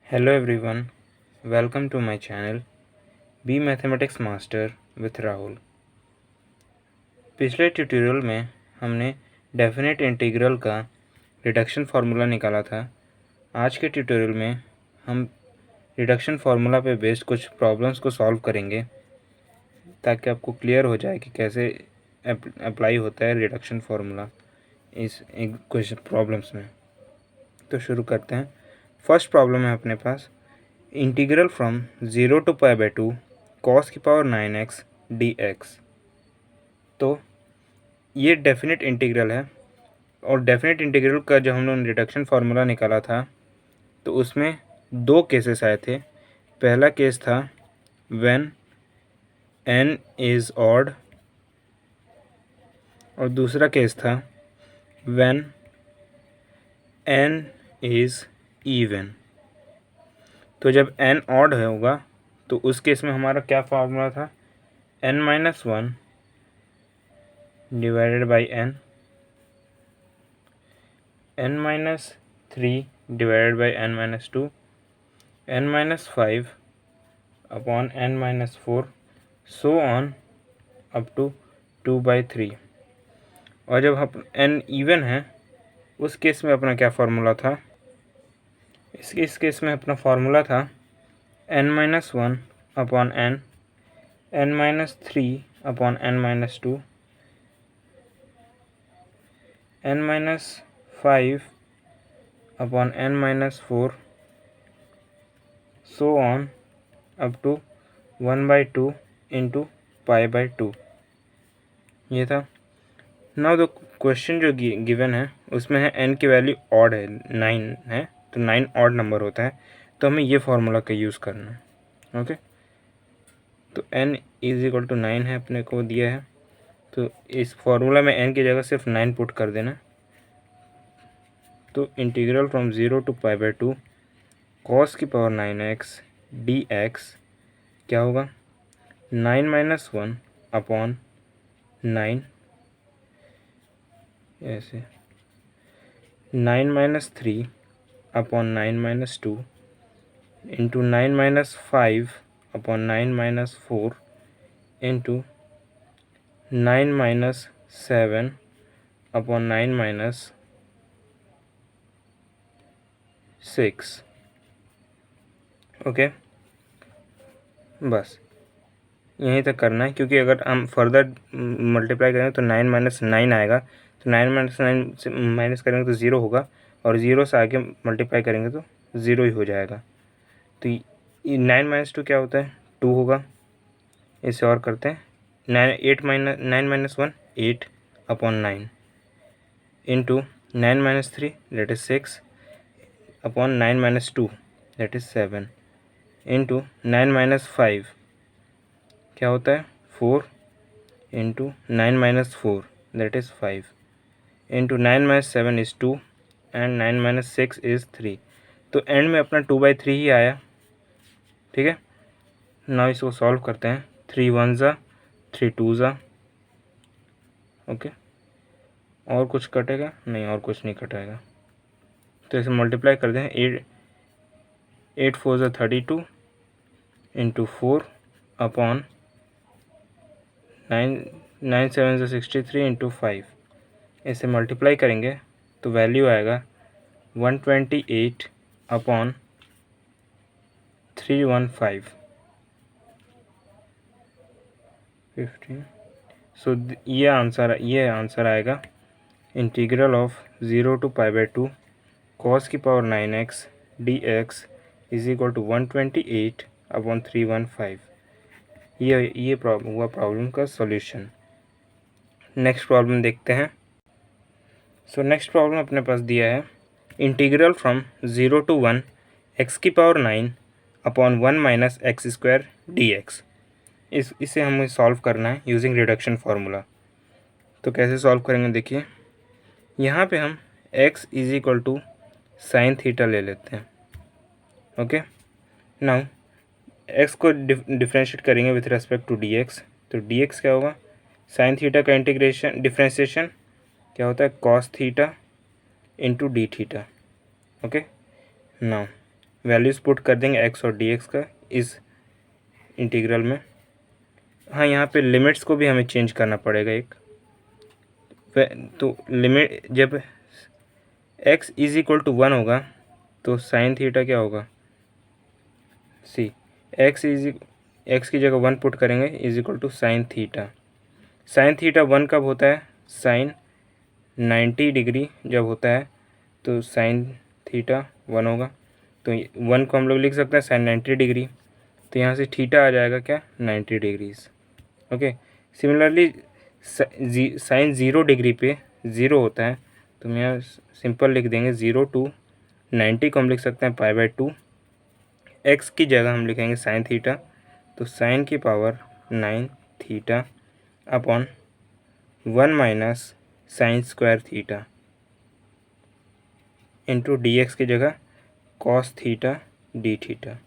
Hello everyone, welcome to my channel Be Mathematics Master with Rahul. पिछले tutorial में हमने definite integral का reduction formula निकाला था। आज के ट्यूटोरियल में हम रिडक्शन फार्मूला पे बेस्ड कुछ प्रॉब्लम्स को सॉल्व करेंगे ताकि आपको क्लियर हो जाए कि कैसे अप्लाई होता है रिडक्शन फार्मूला इस कुछ प्रॉब्लम्स में। तो शुरू करते हैं। फर्स्ट प्रॉब्लम है अपने पास इंटीग्रल फ्रॉम 0 to π/2 cos की पावर 9x dx। तो ये डेफिनेट इंटीग्रल है और डेफिनेट इंटीग्रल का जब हम लोगों ने रिडक्शन फार्मूला निकाला था तो उसमें दो केसेस आए थे। पहला केस था व्हेन n इज़ ऑड और दूसरा केस था व्हेन n इज़ इवन। तो जब n ऑड होगा तो उस केस में हमारा क्या फार्मूला था, n-1 divided by n-3 divided by n-2, n-5 upon n-4 so on up to 2/3। और जब हम n इवन है उस केस में अपना क्या फार्मूला था, इस केस में अपना फार्मूला था n-1 upon n-3 upon n-2, n-5 upon n-4 so on up to 1/2 into π/2 ये था। नाउ द क्वेश्चन जो गिवन है उसमें है n की वैल्यू ऑड है, 9 है, तो 9 ऑड नंबर होता है, तो हमें ये फार्मूला का यूज़ करना है। ओके, तो n इज इक्वल टू 9 है अपने को दिया है, तो इस फार्मूला में n की जगह सिर्फ 9 पुट कर देना। तो इंटीग्रल फ्रॉम 0 to π/2 cos की पावर 9x dx क्या होगा, 9-1 अपॉन 9 ऐसे 9-3 upon 9-2 into 9-5 upon 9-4 into 9-7 upon 9-6। Okay, बस यहीं तक करना है, क्योंकि अगर हम फर्दर मल्टीप्लाई करेंगे तो 9-9 आएगा, तो 9-9 से माइनस करेंगे तो 0 होगा, और 0 से आगे मल्टीप्लाई करेंगे तो 0 ही हो जाएगा। तो 9-2 क्या होता है, 2 होगा। इसे और करते हैं, 9-1 8 upon 9 into 9-3 that is 6 upon 9-2 that is 7 into 9-5 क्या होता है, 4 into 9-4 that is 5 into 9-7 is 2 and 9-6 is 3। तो एंड में अपना 2/3 ही आया। ठीक है, ना इसको सॉल्व करते हैं। 3 1 ज़ा 3 2 ज़ा। ओके, और कुछ कटेगा नहीं, और कुछ नहीं कटेगा, तो इसे मल्टीप्लाई कर दें। 8 4 ज़ा 32 इंटू 4 अपॉन 9 7 ज़ा 63 इंटू 5। इसे मल्टीप्लाई करेंगे तो वैल्यू आएगा 128 अपॉन 315 15। सो ये आंसर आएगा इंटीग्रल ऑफ 0 to π/2 cos की power 9x dx is equal to 128 upon 315। ये हुआ प्रॉब्लम का सॉल्यूशन। नेक्स्ट प्रॉब्लम देखते हैं। सो नेक्स्ट प्रॉब्लम अपने पास दिया है इंटीग्रल फ्रॉम 0 to 1 x की power 9 upon 1 minus x square dx। इसे हमें सॉल्व करना है यूजिंग रिडक्शन फार्मूला। तो कैसे सॉल्व करेंगे, देखिए यहाँ पे हम x is equal to sine theta ले लेते हैं। ओके, नाउ x को डिफ्रेंशिएट करेंगे विथ रेस्पेक्ट टू dx, तो dx क्या होगा, साइन थीटा का इंटीग्रेशन डिफ्रेंशिएशन क्या होता है, cos theta into d theta. Okay, now values put कर देंगे एक्स और डी एक्स का इस इंटीग्रल में। हाँ, यहाँ पे लिमिट्स को भी हमें चेंज करना पड़ेगा एक। तो लिमिट जब x इज इक्वल टू 1 होगा तो साइन थीटा क्या होगा, सी एक्स की जगह 1 पुट करेंगे is equal to sine theta. Sine theta 1 कब होता है, साइन 90 डिग्री जब होता है तो साइन थीटा 1 होगा। तो 1 को हम लोग लिख सकते हैं साइन 90 डिग्री, तो यहाँ से थीटा आ जाएगा क्या, 90 degrees. Okay, similarly sign 0 degree पे 0 होता है, तो हम यहाँ सिंपल लिख देंगे 0 to 90 को हम लिख सकते हैं π/2। एक्स की जगह हम लिखेंगे साइन थीटा, तो साइन की power 9 theta upon 1 minus sine square theta into D x की जगह cos theta d theta.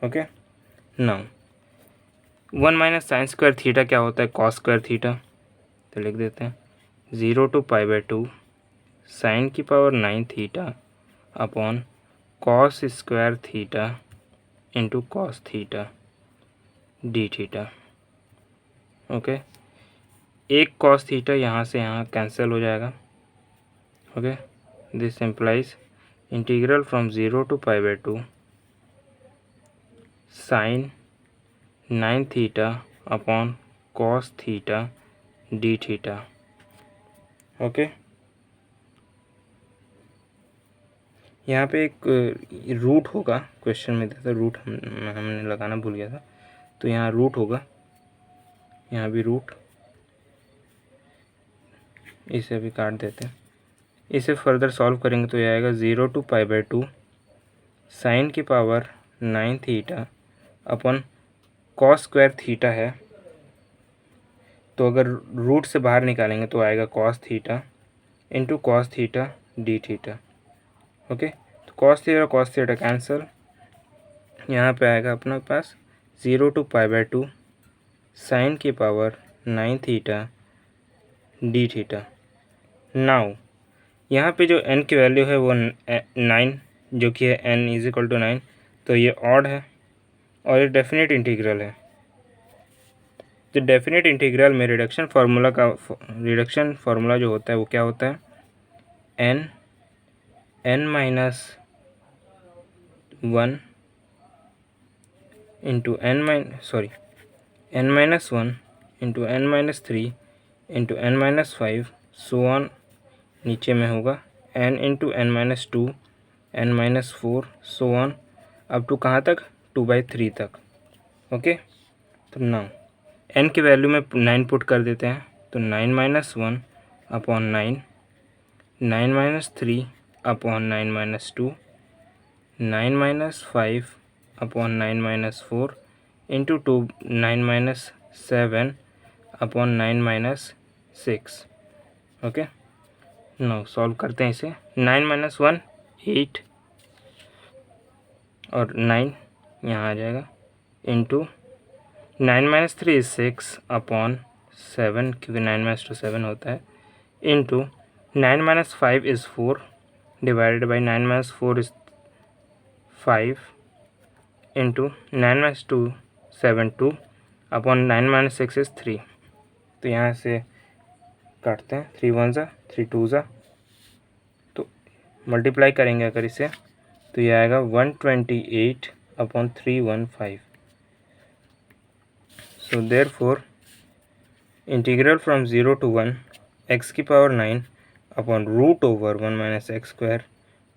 Okay, now 1 minus sine square theta क्या होता है, कॉस स्क्वायर थीटा, तो लिख देते हैं 0 to π/2 साइन की power 9 theta upon cos square theta into cos theta d theta. Okay, एक कॉस थीटा यहाँ से यहाँ कैंसिल हो जाएगा। Okay, this implies integral from 0 to π/2 sine 9 theta upon cos theta d theta. Okay, यहाँ पे एक रूट होगा, क्वेश्चन में था रूट, हमने लगाना भूल गया था, तो यहाँ रूट होगा, यहाँ भी रूट, इसे भी काट देते हैं। इसे फर्दर सॉल्व करेंगे तो ये आएगा 0 to π/2 साइन की पावर 9 थीटा अपन कॉस स्क्वायर थीटा है, तो अगर रूट से बाहर निकालेंगे तो आएगा cos theta into cos theta d theta. Okay, तो कॉस थीटा कैंसिल, यहाँ पे आएगा अपने पास 0 to π/2 साइन की power 9 theta d theta. Now यहाँ पे जो n की वैल्यू है वो 9, जो कि है n इज इक्वल टू 9, तो ये ऑड है और ये डेफिनेट इंटीग्रल है। तो डेफिनेट इंटीग्रल में रिडक्शन फार्मूला जो होता है वो क्या होता है, n minus 1 into n minus 1 into n minus 3 into n minus 5 so on, नीचे में होगा n into n minus 2 n minus 4 so on up to कहाँ तक, 2/3 तक। ओके, तो नाउ n की वैल्यू में 9 पुट कर देते हैं, तो 9 minus 1 upon 9, 9 minus 3 upon 9 minus 2, 9 minus 5 upon 9 minus 4 into 2, 9 minus 7 upon 9 minus 6। Okay, now solve करते हैं इसे। 9 माइनस 1 8 और 9 यहाँ आ जाएगा इंटू 9 माइनस 3 इज 6 अपॉन 7, क्योंकि 9 माइनस 2 7 होता है, into 9 minus 5 is 4 divided by 9 minus 4 is 5 into 9 minus 2 7 2 upon 9 minus 6 is 3। तो यहाँ से काटते हैं, 3 1 ज़ा 3 2 ज़ा, तो मल्टीप्लाई करेंगे अगर इसे तो ये आएगा 128 upon 315। So therefore integral from 0 to 1 x की power 9 upon root over 1 minus x square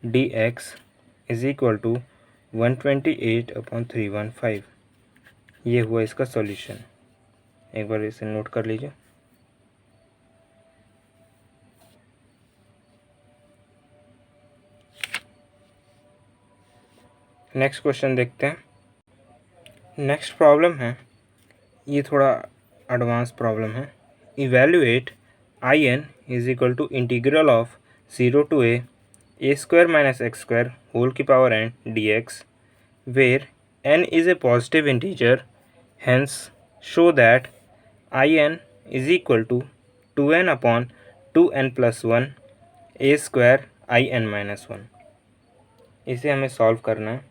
d x is equal to 128 upon 315। ये हुआ इसका सॉल्यूशन, एक बार इसे नोट कर लीजिए। नेक्स्ट क्वेश्चन देखते हैं। नेक्स्ट प्रॉब्लम है, ये थोड़ा एडवांस प्रॉब्लम है। Evaluate I n is equal to integral of 0 to a square minus x square whole की power n dx where n is a positive integer, hence show that in is equal to 2n upon 2n plus 1 a square in minus 1। इसे हमें solve करना है।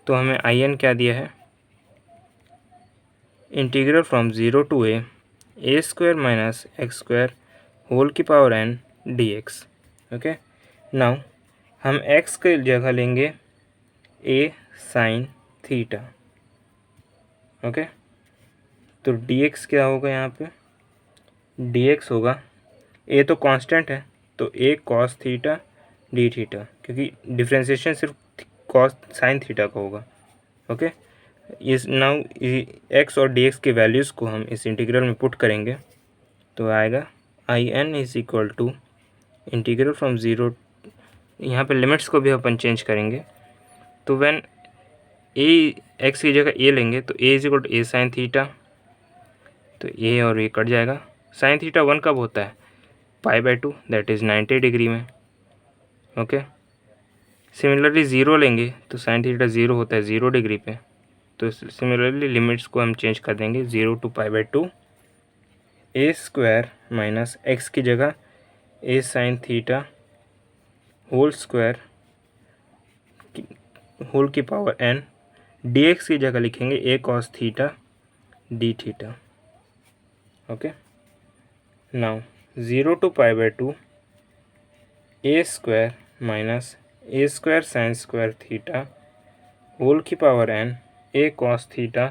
तो हमें I N क्या दिया है, integral from 0 to a square minus x square whole की power n d x. Okay, now हम x के जगह लेंगे a साइन थीटा। ओके, तो dx क्या होगा, यहाँ पे dx होगा, a तो कांस्टेंट है तो a cos theta d theta, क्योंकि डिफ्रेंशिएशन सिर्फ cos साइन थीटा का होगा। ओके, इस नाउ x और dx के वैल्यूज़ को हम इस इंटीग्रल में पुट करेंगे तो आएगा I n is equal to integral from 0, यहाँ पे लिमिट्स को भी अपन चेंज करेंगे। तो व्हेन ए एक्स की जगह ए लेंगे तो a is equal to a sine theta, तो ए और ए कट जाएगा। साइन थीटा 1 कब होता है, π/2 दैट इज़ 90 डिग्री में। ओके, सिमिलरली 0 लेंगे तो साइन थीटा 0 होता है 0 डिग्री पे। तो सिमिलरली लिमिट्स को हम चेंज कर देंगे 0 to π/2 a square minus x की जगह a sine theta whole square whole की पावर एन डी एक्स की जगह लिखेंगे a cos theta d theta. Okay, now 0 to π/2 a square minus a square sine square theta whole की power n a cos theta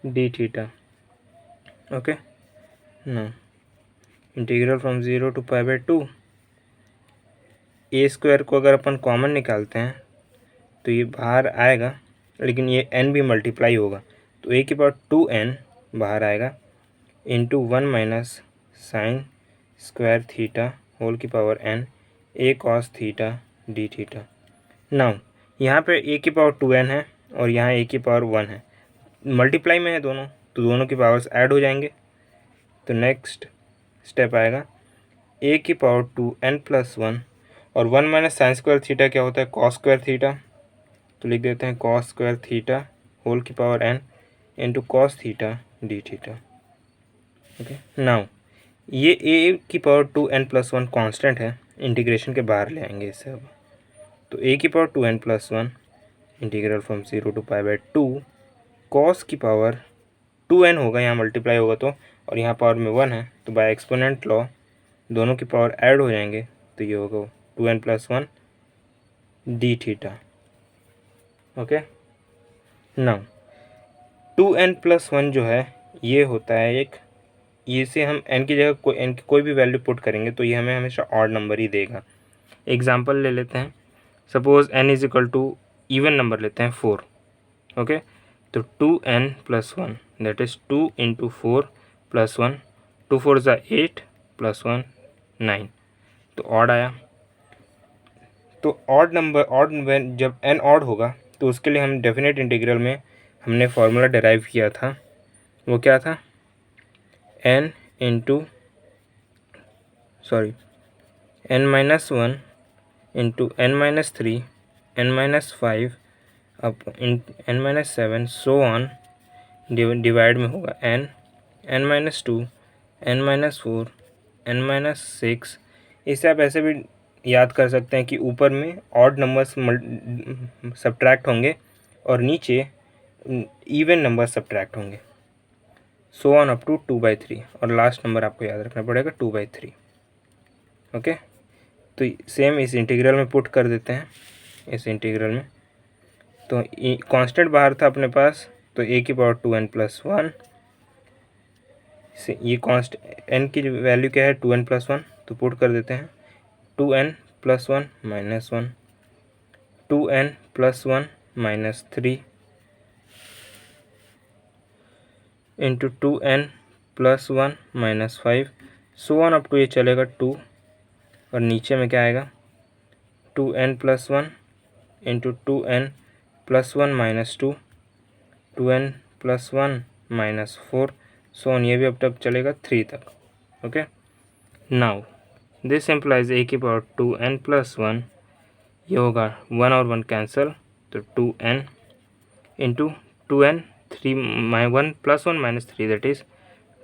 d theta. Okay, now integral from 0 to π/2 a square को अगर अपन common निकालते हैं तो ये बाहर आएगा, लेकिन ये n भी मल्टीप्लाई होगा तो a की पावर 2n बाहर आएगा into 1 minus sine square theta whole की power n a cos theta d theta. Now यहाँ पे a की पावर 2n है और यहाँ a की पावर 1 है, मल्टीप्लाई में है दोनों, तो दोनों की पावर्स ऐड हो जाएंगे। तो नेक्स्ट स्टेप आएगा a की पावर 2n प्लस 1 और 1 माइनस साइन स्क्वायर थीटा क्या होता है, कॉस स्क्वायर थीटा, तो लिख देते हैं कॉस स्क्वायर थीटा होल की power n into cos theta d theta. Okay, now ये a की पावर 2n प्लस 1 कॉन्स्टेंट है, इंटीग्रेशन के बाहर ले आएंगे इसे अब। तो a की power 2n plus 1 integral from 0 to π/2 cos की पावर 2n होगा, यहाँ मल्टीप्लाई होगा तो, और यहाँ पावर में 1 है तो बाय एक्सपोनेंट लॉ दोनों की पावर ऐड हो जाएंगे तो ये होगा 2n plus 1 D theta. Okay, now 2n plus 1 जो है ये होता है एक, ये से हम n की जगह n की कोई भी वैल्यू पुट करेंगे तो ये हमें हमेशा ऑड नंबर ही देगा। एग्जांपल ले लेते हैं, suppose n is equal to even number लेते हैं 4। ओके, तो 2n plus 1 that is 2 into 4 plus 1, 2 4 ज़ा 8 प्लस 1 9, तो ऑड आया। तो ऑड नंबर जब n ऑड होगा तो उसके लिए हम डेफिनेट इंटीग्रल में हमने फार्मूला डिराइव किया था, वो क्या था, n minus 1 into n minus 3 n minus 5 अब n minus 7 so on, divide में होगा n minus 2 n minus 4 n minus 6। इसे आप ऐसे भी याद कर सकते हैं कि ऊपर में ऑड नंबर्स सब्ट्रैक्ट होंगे और नीचे इवन नंबर सब्ट्रैक्ट होंगे, सो ऑन अप टू 2/3, और लास्ट नंबर आपको याद रखना पड़ेगा 2/3। ओके, तो सेम इस इंटीग्रल में पुट कर देते हैं, इस इंटीग्रल में तो कांस्टेंट बाहर था अपने पास तो a की पावर 2n प्लस 1 से ये कॉन्स्ट n की वैल्यू क्या है 2n प्लस 1, तो पुट कर देते हैं 2n plus 1 minus 1, 2n plus 1 minus 3 into 2n plus 1 minus 5, so on up to ये चलेगा 2, और नीचे में क्या आएगा 2n plus 1 into 2n plus 1 minus 2, 2n plus 1 minus 4, so on ये भी अब तक चलेगा 3 तक। Okay, now this implies a की पावर 2n प्लस 1, ये होगा 1 और 1 कैंसिल तो 2n into 2n 1 plus 1 minus 3 that is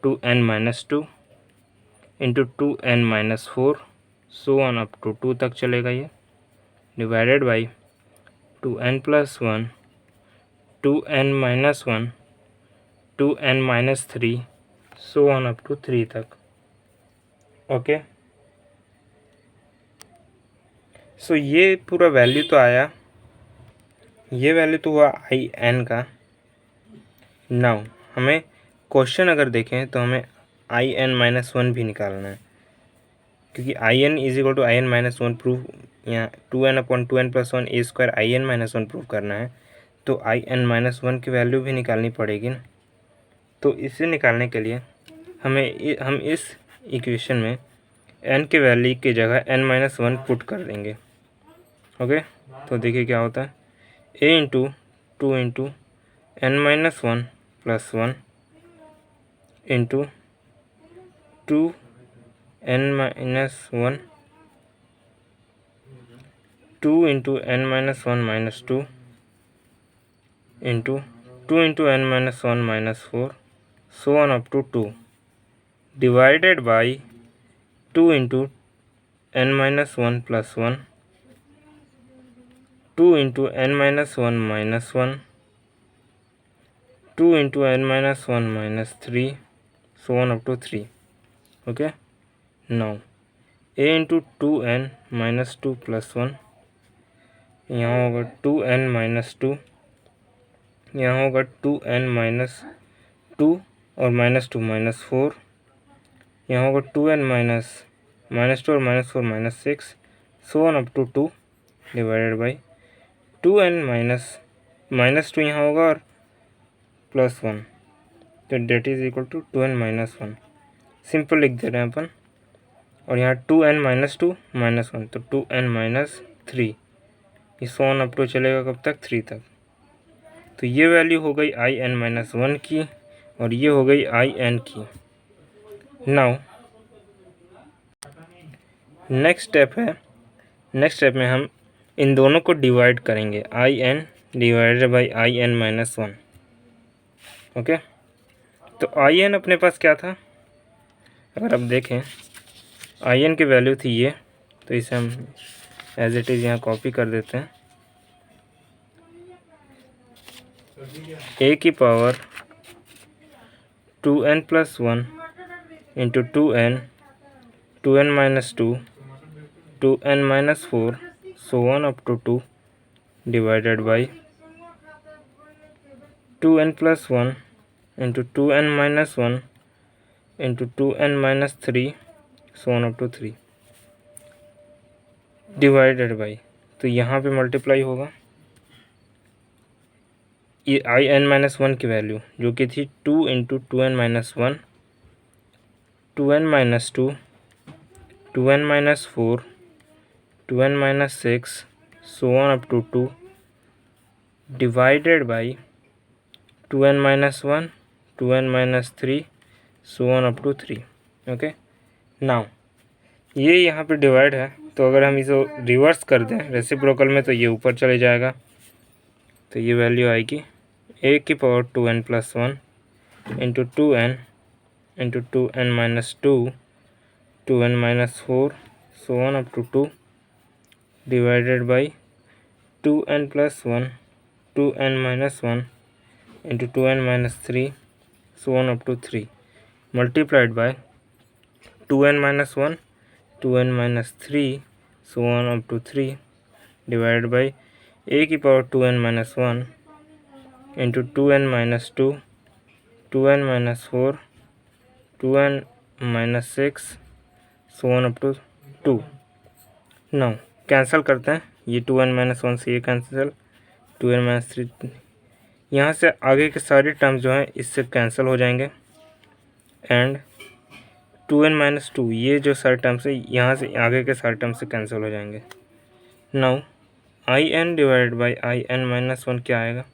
2n minus 2 into 2n minus 4, so on up to 2 तक चलेगा ये। Divided by 2n+1 2n-1 2n-3 so on up to 3 तक। Okay, सो ये पूरा वैल्यू तो आया, ये वैल्यू तो हुआ आई एन का। नाउ हमें क्वेश्चन अगर देखें तो हमें आई एन -1 भी निकालना है, क्योंकि I n is equal to I n -1 proof, यहाँ 2n/2n+1 a square I n -1 proof करना है, तो आई एन -1 की वैल्यू भी निकालनी पड़ेगी ना। तो इसे निकालने के लिए हम इस इक्वेशन में n के वैल्यू की जगह n-1 पुट कर देंगे। ओके, तो देखिए क्या होता है, a into 2 into n-1 + 1 into 2n-1 2 into n-1 - 2 into 2 into n-1 - 4 so on up to 2 divided by 2 into n-1 + 1 2 into n-1 - 1 2 into n-1 - 3 so on up to 3। Okay, now a into 2n - 2 + 1, यहाँ होगा 2n - 2, यहाँ होगा 2n - 2 और -2 - 4, यहाँ होगा 2n -2 और -4 -6 so on up to 2 divided by 2n -2 यहाँ होगा और +1, तो that is equal to 2n - 1, simple लिख दे रहे हैं अपन। और यहाँ 2n - 2 -1, तो 2n - 3, ये सो ऑन अप टू चलेगा कब तक, 3 तक। तो ये वैल्यू हो गई आई एन -1 की और ये हो गई आई एन की। नाउ नेक्स्ट स्टेप में हम इन दोनों को डिवाइड करेंगे, I n divided by I n -1। Okay, तो आई एन अपने पास क्या था, अगर आप देखें आई एन की वैल्यू थी ये, तो इसे हम एज इट इज़ यहाँ कॉपी कर देते हैं। a की power 2n+1 into 2n 2n-2 2n-4 so on up to 2 divided by 2n+1 into 2n-1 into 2n-3 so on up to 3 divided by, तो यहाँ पे मल्टीप्लाई होगा ये आई एन -1 की वैल्यू जो कि थी 2 into 2n-1 2n-2 2n-4 2n-6 so on up to 2 divided by 2n-1 2n-3 so on up to 3। Okay, now ये यहाँ पे डिवाइड है, तो अगर हम इसे रिवर्स कर दें रेसिप्रोकल में, तो ये ऊपर चले जाएगा, तो ये वैल्यू आएगी a की power 2n+1 into 2n into 2n-2 2n-4 so on up to 2 divided by 2n+1 2n-1 into 2n-3 so on up to 3 multiplied by 2n-1 2n-3 so on up to 3 divided by a की power 2n-1 into 2n-2 2n-4 2n-6 so on up to 2। Now cancel करते हैं, ये 2n-1 से ये cancel, 2n-3, यहाँ से आगे के सारे टर्म्स जो हैं इससे कैंसिल हो जाएंगे, एंड 2n-2 ये जो सारे टर्म्स है यहाँ से आगे के सारे टर्म्स से कैंसिल हो जाएंगे। Now I n divided by I n -1 क्या आएगा,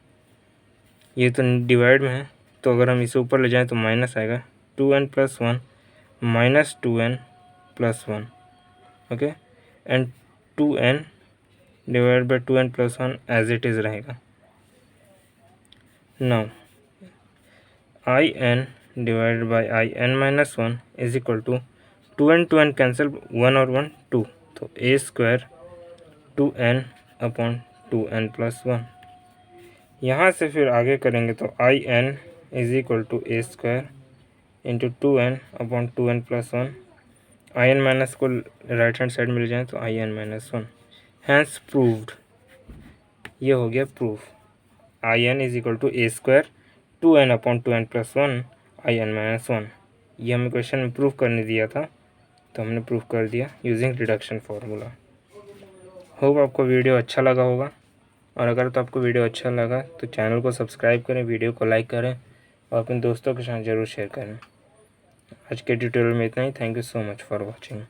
ये तो डिवाइड में है, तो अगर हम इसे ऊपर ले जाएं तो माइनस आएगा, 2n+1 - 2n+1। Okay, and 2n divide by 2n+1 as it is रहेगा। Now I n divided by I n -1 is equal to 2n cancel, 1 और 1 2, तो a² 2n upon 2n plus 1। यहाँ से फिर आगे करेंगे तो I n is equal to a square into 2n upon 2n plus 1। I n minus को right hand side में ले जाएँ तो I n minus 1। Hence proved, ये हो गया proof. I n is equal to a square 2n upon 2n plus 1 I n minus 1। ये हमें क्वेश्चन में प्रूफ करने दिया था तो हमने प्रूफ कर दिया यूजिंग रिडक्शन फार्मूला। होप आपको वीडियो अच्छा लगा होगा, और अगर तो आपको वीडियो अच्छा लगा तो चैनल को सब्सक्राइब करें, वीडियो को लाइक करें और अपने दोस्तों के साथ ज़रूर शेयर करें। आज के ट्यूटोरियल में इतना ही। Thank you so much for watching.